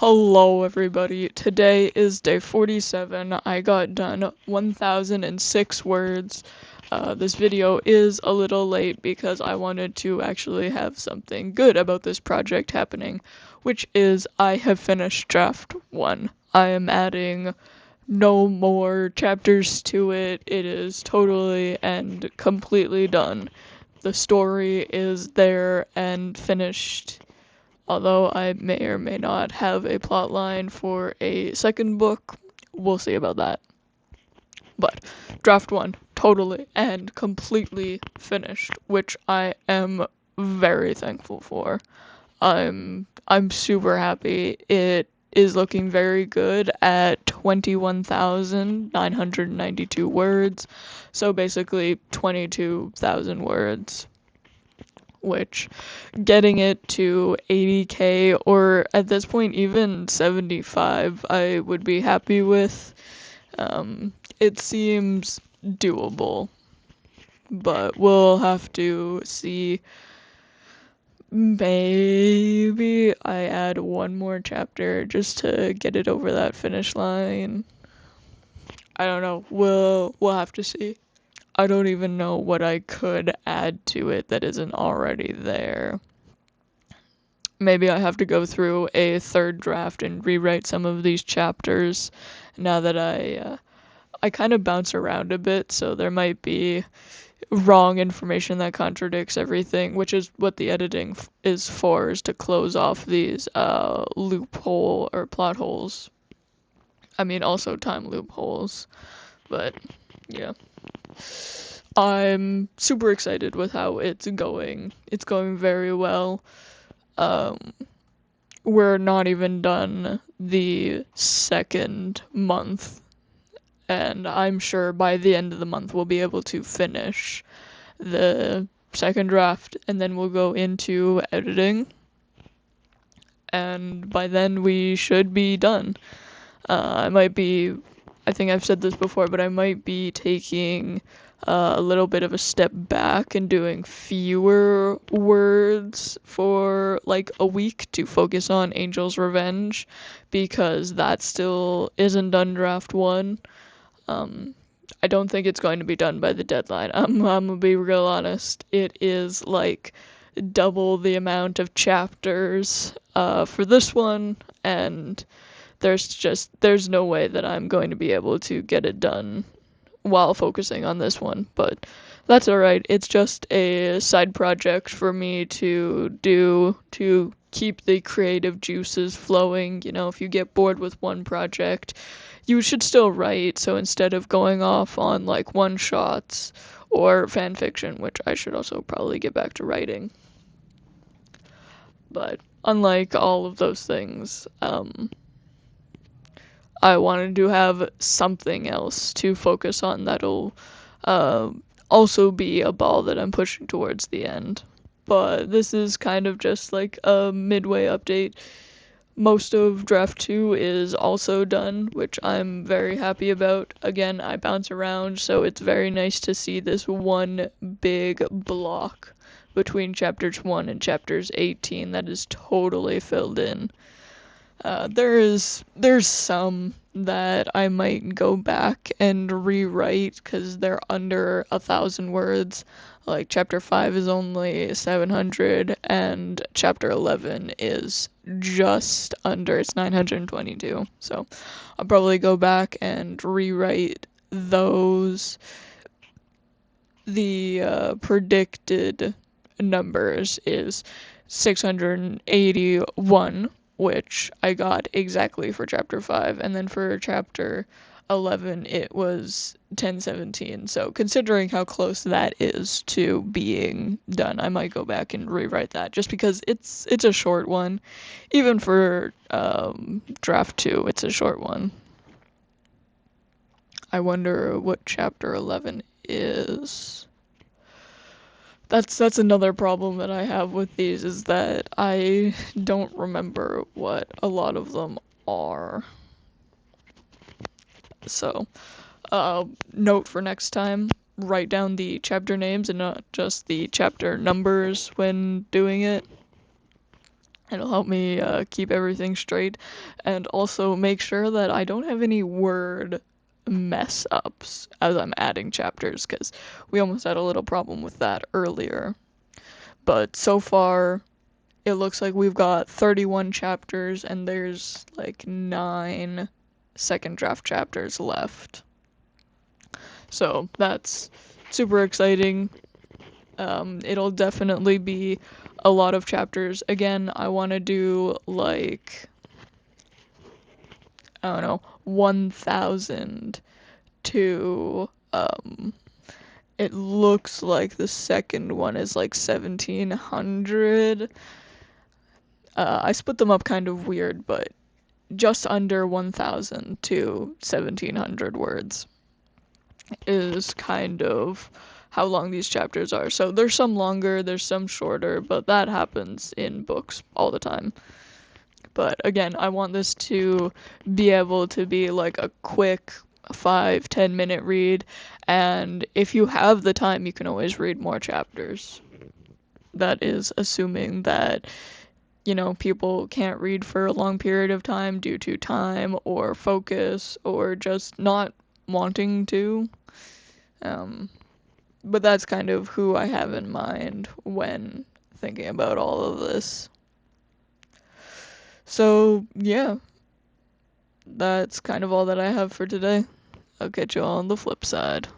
Hello everybody, today is day 47. I got done 1006 words. This video is a little late because I wanted to actually have something good about this project happening, which is I have finished draft 1. I am adding no more chapters to it. It is totally and completely done. The story is there and finished. Although I may or may not have a plot line for a second book, we'll see about that. But draft 1 totally and completely finished, which I am very thankful for. I'm super happy. It is looking very good at 21,992 words. So basically 22,000 words, which getting it to 80k or at this point even 75 I would be happy with. It seems doable, but we'll have to see. Maybe I add one more chapter just to get it over that finish line. I don't know. We'll have to see. I don't even know what I could add to it that isn't already there. Maybe I have to go through a third draft and rewrite some of these chapters now that I kind of bounce around a bit, so there might be wrong information that contradicts everything, which is what the editing is for, is to close off these loophole or plot holes. I mean, also time loopholes, but yeah. I'm super excited with how it's going. It's going very well. Um, we're not even done the second month, and I'm sure by the end of the month we'll be able to finish the second draft, and then we'll go into editing, and by then we should be done. I think I've said this before, but I might be taking a little bit of a step back and doing fewer words for like a week to focus on Angel's Revenge, because that still isn't done draft 1. I don't think it's going to be done by the deadline. I'm gonna be real honest. It is like double the amount of chapters for this one, and there's no way that I'm going to be able to get it done while focusing on this one, but that's alright. It's just a side project for me to do to keep the creative juices flowing. You know, if you get bored with one project, you should still write, so instead of going off on like one shots or fan fiction, which I should also probably get back to writing. But unlike all of those things, I wanted to have something else to focus on that'll also be a ball that I'm pushing towards the end. But this is kind of just like a midway update. Most of draft 2 is also done, which I'm very happy about. Again, I bounce around, so it's very nice to see this one big block between chapters 1 and chapters 18 that is totally filled in. There's some that I might go back and rewrite because they're under 1,000 words. Like chapter 5 is only 700, and chapter 11 is just under, it's 922. So I'll probably go back and rewrite those. The predicted numbers is 681, which I got exactly for chapter 5, and then for chapter 11 it was 1017. So considering how close that is to being done, I might go back and rewrite that just because it's a short one. Even for draft 2, it's a short one. I wonder what chapter 11 is. That's another problem that I have with these, is that I don't remember what a lot of them are. So, note for next time, write down the chapter names and not just the chapter numbers when doing it. It'll help me keep everything straight and also make sure that I don't have any word mess ups as I'm adding chapters, because we almost had a little problem with that earlier. But so far, it looks like we've got 31 chapters and there's like 9 second draft chapters left. So that's super exciting. It'll definitely be a lot of chapters. Again, I want to do like, I don't know, 1,000 to, it looks like the second one is like 1,700. I split them up kind of weird, but just under 1,000 to 1,700 words is kind of how long these chapters are. So there's some longer, there's some shorter, but that happens in books all the time. But again, I want this to be able to be like a quick 5-10 minute read, and if you have the time, you can always read more chapters. That is assuming that, people can't read for a long period of time due to time or focus or just not wanting to. But that's kind of who I have in mind when thinking about all of this. So, yeah, that's kind of all that I have for today. I'll catch you all on the flip side.